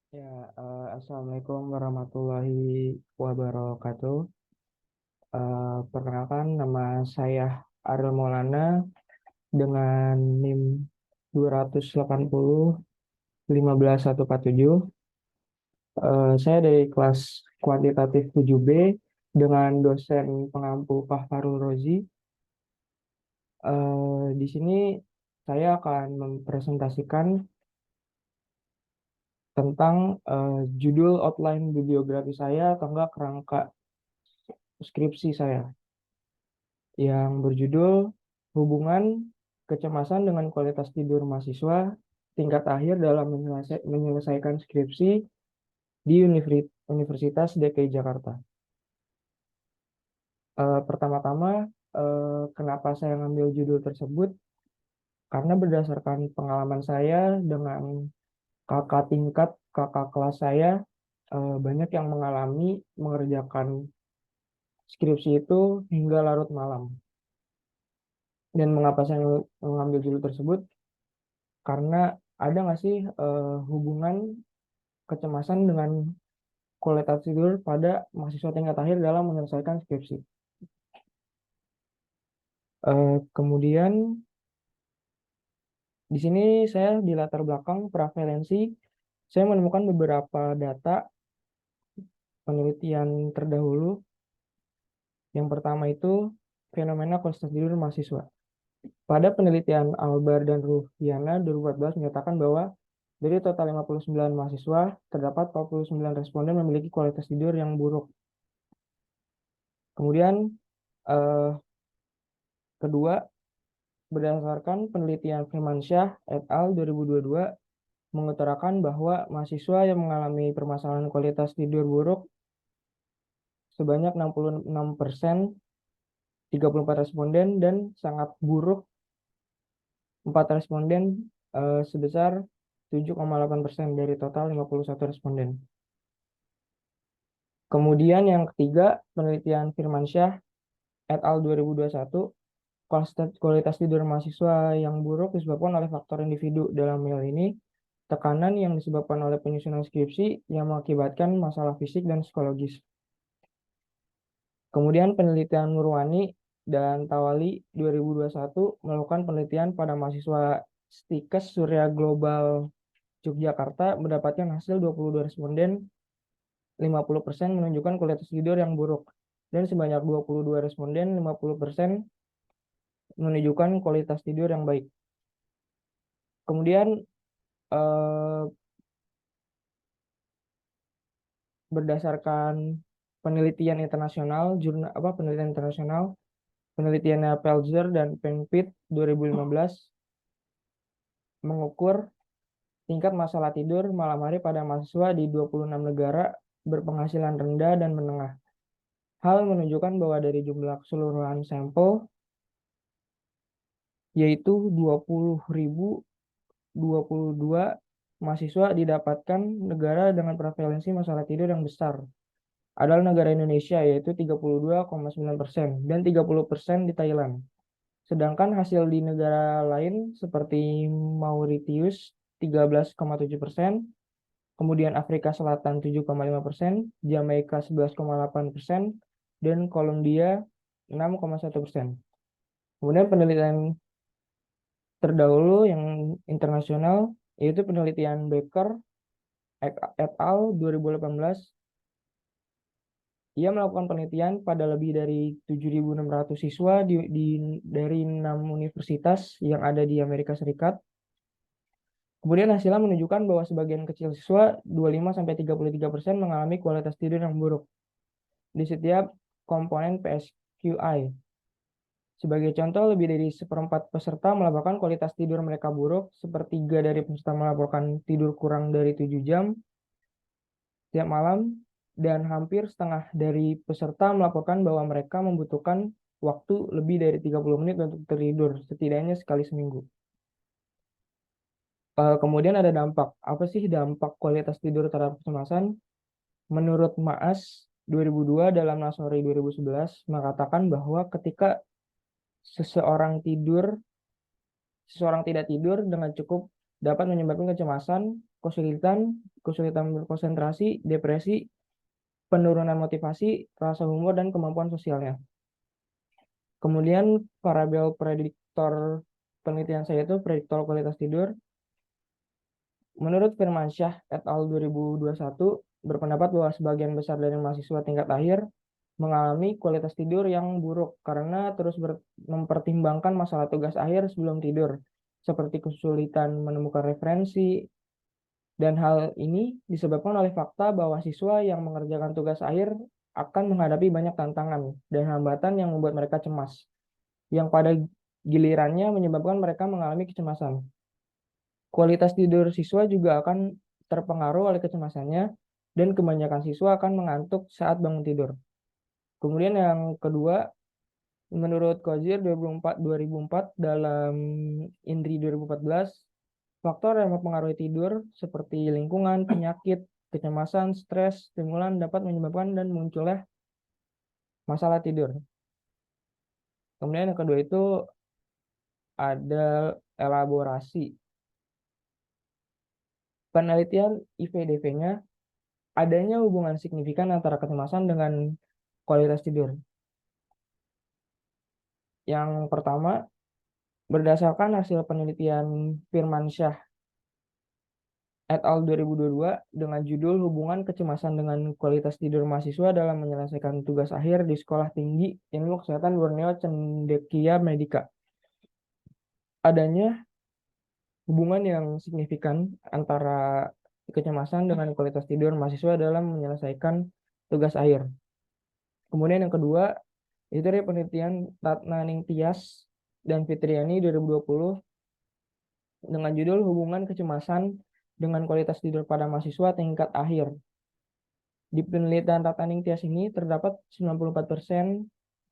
Assalamualaikum warahmatullahi wabarakatuh. Perkenalkan, nama saya Ariel Maulana dengan NIM 280 14147. Saya dari kelas kuantitatif 7B dengan dosen pengampu Pak Farul Rozi. Di sini saya akan mempresentasikan tentang judul outline bibliografi saya atau enggak kerangka skripsi saya, yang berjudul Hubungan Kecemasan dengan Kualitas Tidur Mahasiswa Tingkat Akhir dalam Menyelesaikan Skripsi di Universitas DKI Jakarta. Pertama-tama, kenapa saya ngambil judul tersebut? Karena berdasarkan pengalaman saya dengan kakak tingkat, kakak kelas saya, banyak yang mengalami mengerjakan skripsi itu hingga larut malam. Dan mengapa saya mengambil judul tersebut? Karena ada nggak sih hubungan kecemasan dengan kualitas tidur pada mahasiswa tingkat akhir dalam menyelesaikan skripsi. Kemudian di sini saya di latar belakang prevalensi, saya menemukan beberapa data penelitian terdahulu. Yang pertama itu fenomena kualitas tidur mahasiswa. Pada penelitian Albar dan Ruhiana 2014 menyatakan bahwa dari total 59 mahasiswa, terdapat 49 responden memiliki kualitas tidur yang buruk. Kemudian, eh, kedua, berdasarkan penelitian Firmansyah et al. 2022, mengutarakan bahwa mahasiswa yang mengalami permasalahan kualitas tidur buruk sebanyak 66%, 34 responden, dan sangat buruk 4 responden, sebesar 7,8% dari total 51 responden. Kemudian yang ketiga, penelitian Firmansyah et al. 2021, kualitas tidur mahasiswa yang buruk disebabkan oleh faktor individu. Dalam hal ini, tekanan yang disebabkan oleh penyusunan skripsi yang mengakibatkan masalah fisik dan psikologis. Kemudian penelitian Nurwani dan Tawali 2021 melakukan penelitian pada mahasiswa Stikes Surya Global Yogyakarta, mendapatkan hasil 22 responden, 50% menunjukkan kualitas tidur yang buruk, dan sebanyak 22 responden, 50% menunjukkan kualitas tidur yang baik. Kemudian eh, berdasarkan penelitian internasional, penelitiannya Pelzer dan Penpit 2015 mengukur tingkat masalah tidur malam hari pada mahasiswa di 26 negara berpenghasilan rendah dan menengah. Hal menunjukkan bahwa dari jumlah keseluruhan sampel, yaitu 20.022 mahasiswa, didapatkan negara dengan prevalensi masalah tidur yang besar adalah negara Indonesia, yaitu 32,9%, dan 30% di Thailand. Sedangkan hasil di negara lain seperti Mauritius 13,7%, kemudian Afrika Selatan 7,5%, Jamaika 11,8%, dan Kolombia 6,1%. Kemudian penelitian terdahulu yang internasional yaitu penelitian Becker et al. 2018. Ia melakukan penelitian pada lebih dari 7.600 siswa dari 6 universitas yang ada di Amerika Serikat. Kemudian hasilnya menunjukkan bahwa sebagian kecil siswa 25-33% mengalami kualitas tidur yang buruk di setiap komponen PSQI. Sebagai contoh, lebih dari seperempat peserta melaporkan kualitas tidur mereka buruk, sepertiga dari peserta melaporkan tidur kurang dari 7 jam tiap malam, dan hampir setengah dari peserta melaporkan bahwa mereka membutuhkan waktu lebih dari 30 menit untuk tidur, setidaknya sekali seminggu. Kemudian ada dampak. Apa sih dampak kualitas tidur terhadap kecemasan? Menurut Maas 2002 dalam Nasori 2011 mengatakan bahwa ketika seseorang tidak tidur dengan cukup dapat menyebabkan kecemasan kesulitan berkonsentrasi, depresi, penurunan motivasi, rasa humor, dan kemampuan sosialnya. Kemudian variabel prediktor penelitian saya itu prediktor kualitas tidur. Menurut Firmansyah et al. 2021 berpendapat bahwa sebagian besar dari mahasiswa tingkat akhir mengalami kualitas tidur yang buruk karena terus mempertimbangkan masalah tugas akhir sebelum tidur, seperti kesulitan menemukan referensi, dan hal ini disebabkan oleh fakta bahwa siswa yang mengerjakan tugas akhir akan menghadapi banyak tantangan dan hambatan yang membuat mereka cemas, yang pada gilirannya menyebabkan mereka mengalami kecemasan. Kualitas tidur siswa juga akan terpengaruh oleh kecemasannya, dan kebanyakan siswa akan mengantuk saat bangun tidur. Kemudian yang kedua, menurut Kozier 2004 dalam INDRI 2014, faktor yang mempengaruhi tidur seperti lingkungan, penyakit, kecemasan, stres, stimulan dapat menyebabkan dan munculnya masalah tidur. Kemudian yang kedua itu ada elaborasi. Penelitian IVDV-nya adanya hubungan signifikan antara kecemasan dengan kualitas tidur. Yang pertama, berdasarkan hasil penelitian Firmansyah et al. 2022 dengan judul Hubungan Kecemasan dengan Kualitas Tidur Mahasiswa dalam Menyelesaikan Tugas Akhir di Sekolah Tinggi Ilmu Kesehatan Borneo Cendekia Medica. Adanya hubungan yang signifikan antara kecemasan dengan kualitas tidur mahasiswa dalam menyelesaikan tugas akhir. Kemudian yang kedua, itu dari penelitian Ratnaning Tias dan Fitriani 2020 dengan judul Hubungan Kecemasan dengan Kualitas Tidur pada Mahasiswa Tingkat Akhir. Di penelitian Ratnaning Tias ini terdapat 94,9%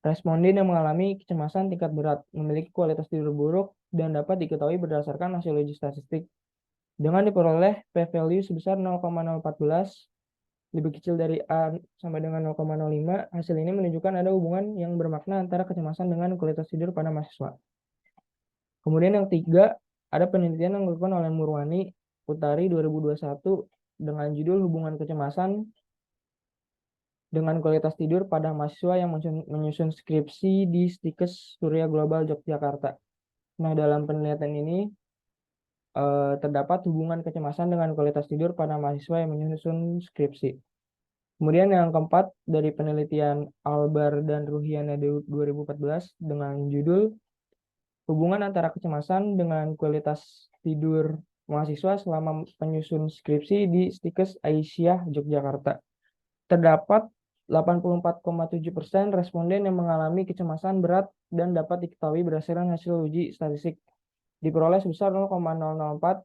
responden yang mengalami kecemasan tingkat berat, memiliki kualitas tidur buruk, dan dapat diketahui berdasarkan hasil uji statistik. Dengan diperoleh p-value sebesar 0,014, lebih kecil dari A sampai dengan 0,05, hasil ini menunjukkan ada hubungan yang bermakna antara kecemasan dengan kualitas tidur pada mahasiswa. Kemudian yang tiga, ada penelitian yang dilakukan oleh Murwani Utari 2021 dengan judul Hubungan Kecemasan dengan Kualitas Tidur pada Mahasiswa yang menyusun skripsi di Stikes Surya Global Yogyakarta. Nah, dalam penelitian ini terdapat hubungan kecemasan dengan kualitas tidur pada mahasiswa yang menyusun skripsi. Kemudian yang keempat, dari penelitian Albar dan Ruhiana 2014 dengan judul Hubungan antara kecemasan dengan kualitas tidur mahasiswa selama penyusun skripsi di Stikes Aisyah Yogyakarta. Terdapat 84,7% responden yang mengalami kecemasan berat dan dapat diketahui berdasarkan hasil uji statistik. Diperoleh sebesar 0,004,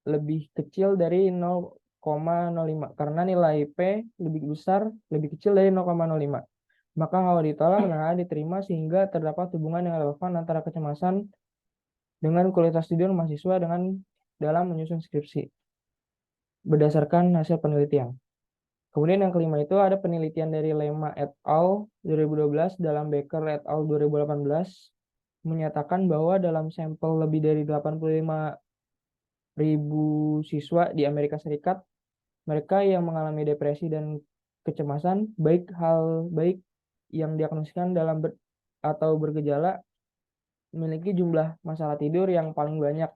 lebih kecil dari 0,05 karena nilai P lebih besar, lebih kecil dari 0,05. Maka hal ditolak dan diterima sehingga terdapat hubungan yang relevan antara kecemasan dengan kualitas tidur mahasiswa dalam menyusun skripsi berdasarkan hasil penelitian. Kemudian yang kelima itu ada penelitian dari Lema et al. 2012 dalam Becker et al. 2018 menyatakan bahwa dalam sampel lebih dari 85.000 siswa di Amerika Serikat, mereka yang mengalami depresi dan kecemasan, baik yang diagnoskan atau bergejala, memiliki jumlah masalah tidur yang paling banyak.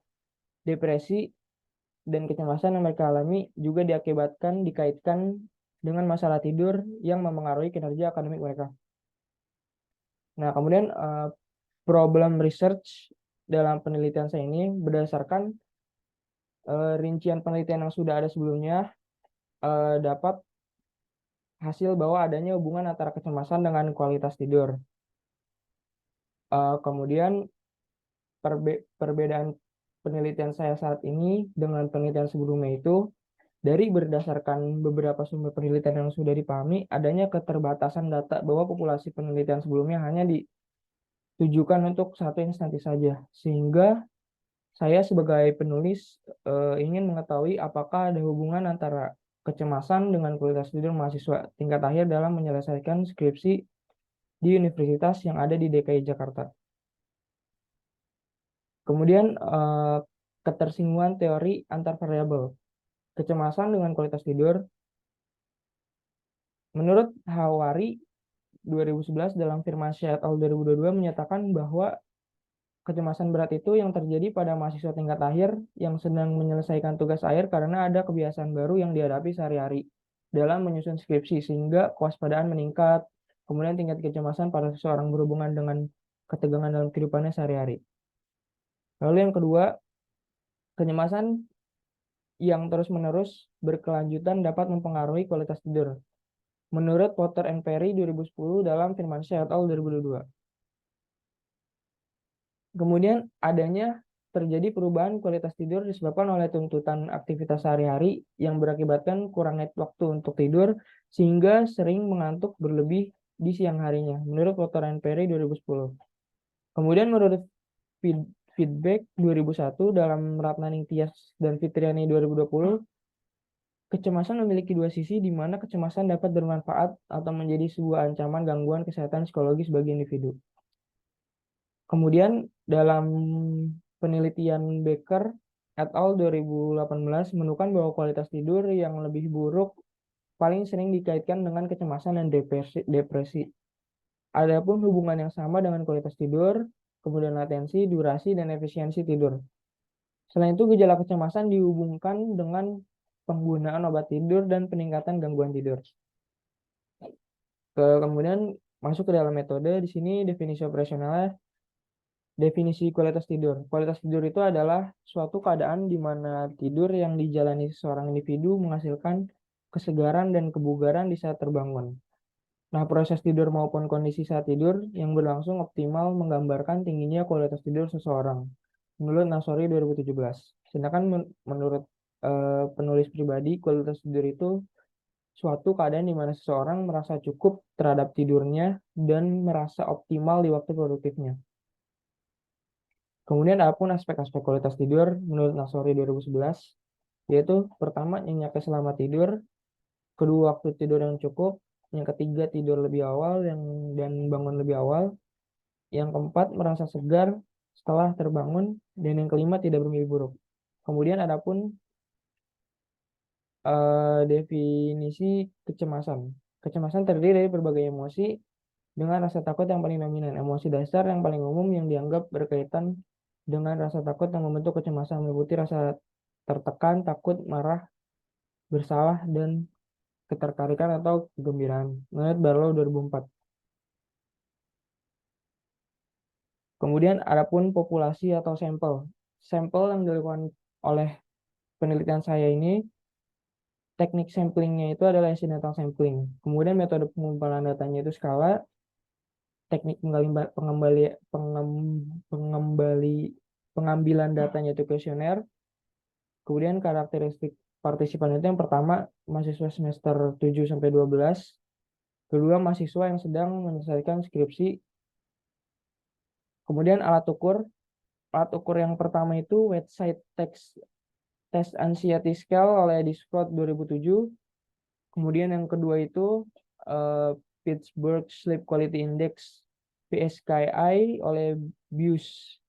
Depresi dan kecemasan yang mereka alami juga dikaitkan dengan masalah tidur yang mempengaruhi kinerja akademik mereka. Nah, kemudian problem research dalam penelitian saya ini berdasarkan rincian penelitian yang sudah ada sebelumnya, dapat hasil bahwa adanya hubungan antara kecemasan dengan kualitas tidur. Kemudian perbedaan penelitian saya saat ini dengan penelitian sebelumnya itu, dari berdasarkan beberapa sumber penelitian yang sudah dipahami, adanya keterbatasan data bahwa populasi penelitian sebelumnya hanya ditujukan untuk satu instansi saja. Sehingga saya sebagai penulis ingin mengetahui apakah ada hubungan antara kecemasan dengan kualitas tidur mahasiswa tingkat akhir dalam menyelesaikan skripsi di universitas yang ada di DKI Jakarta. Kemudian ketersinggungan teori antar variabel. Kecemasan dengan kualitas tidur. Menurut Hawari 2011 dalam Firmansyah et al. 2022 menyatakan bahwa kecemasan berat itu yang terjadi pada mahasiswa tingkat akhir yang sedang menyelesaikan tugas akhir karena ada kebiasaan baru yang dihadapi sehari-hari dalam menyusun skripsi sehingga kewaspadaan meningkat. Kemudian tingkat kecemasan pada seseorang berhubungan dengan ketegangan dalam kehidupannya sehari-hari. Lalu yang kedua, kecemasan yang terus-menerus berkelanjutan dapat mempengaruhi kualitas tidur. Menurut Potter and Perry 2010 dalam Firmansyah et al. 2022. Kemudian adanya terjadi perubahan kualitas tidur disebabkan oleh tuntutan aktivitas sehari-hari yang berakibatkan kurangnya waktu untuk tidur sehingga sering mengantuk berlebih di siang harinya. Menurut Potter and Perry 2010. Kemudian menurut Feedback 2001 dalam Ratnaning Tias dan Fitriani 2020, kecemasan memiliki dua sisi di mana kecemasan dapat bermanfaat atau menjadi sebuah ancaman gangguan kesehatan psikologis bagi individu. Kemudian dalam penelitian Becker et al. 2018 menemukan bahwa kualitas tidur yang lebih buruk paling sering dikaitkan dengan kecemasan dan depresi. Adapun hubungan yang sama dengan kualitas tidur, kemudian latensi, durasi, dan efisiensi tidur. Selain itu, gejala kecemasan dihubungkan dengan penggunaan obat tidur dan peningkatan gangguan tidur. Kemudian masuk ke dalam metode, di sini definisi operasionalnya, definisi kualitas tidur. Kualitas tidur itu adalah suatu keadaan di mana tidur yang dijalani seorang individu menghasilkan kesegaran dan kebugaran di saat terbangun. Nah, proses tidur maupun kondisi saat tidur yang berlangsung optimal menggambarkan tingginya kualitas tidur seseorang. Menurut Nasori 2017. Sedangkan menurut penulis pribadi, kualitas tidur itu suatu keadaan di mana seseorang merasa cukup terhadap tidurnya dan merasa optimal di waktu produktifnya. Kemudian adapun aspek-aspek kualitas tidur menurut Nasori 2011, yaitu pertama nyenyak selama tidur, kedua waktu tidur yang cukup, yang ketiga tidur lebih awal dan bangun lebih awal, yang keempat merasa segar setelah terbangun, dan yang kelima tidak bermimpi buruk. Kemudian adapun definisi kecemasan. Kecemasan terdiri dari berbagai emosi dengan rasa takut yang paling dominan. Emosi dasar yang paling umum yang dianggap berkaitan dengan rasa takut yang membentuk kecemasan meliputi rasa tertekan, takut, marah, bersalah, dan ketertarikan atau kegembiraan. Menurut Barlow 2004. Kemudian adapun populasi atau sampel. Sampel yang dilakukan oleh penelitian saya ini, teknik samplingnya itu adalah incidental sampling. Kemudian metode pengumpulan datanya itu skala, teknik pengambilan datanya itu kuesioner. Kemudian karakteristik partisipan itu yang pertama mahasiswa semester 7 sampai 12, kedua mahasiswa yang sedang menyelesaikan skripsi. Kemudian alat ukur yang pertama itu website test anxiety scale oleh Discord 2007. Kemudian yang kedua itu Pittsburgh Sleep Quality Index PSKI oleh Buse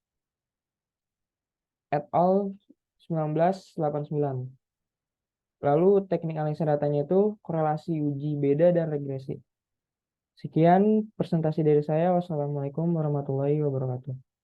et al. 1989. Lalu teknik analisa datanya itu korelasi uji beda dan regresi. Sekian presentasi dari saya. Wassalamualaikum warahmatullahi wabarakatuh.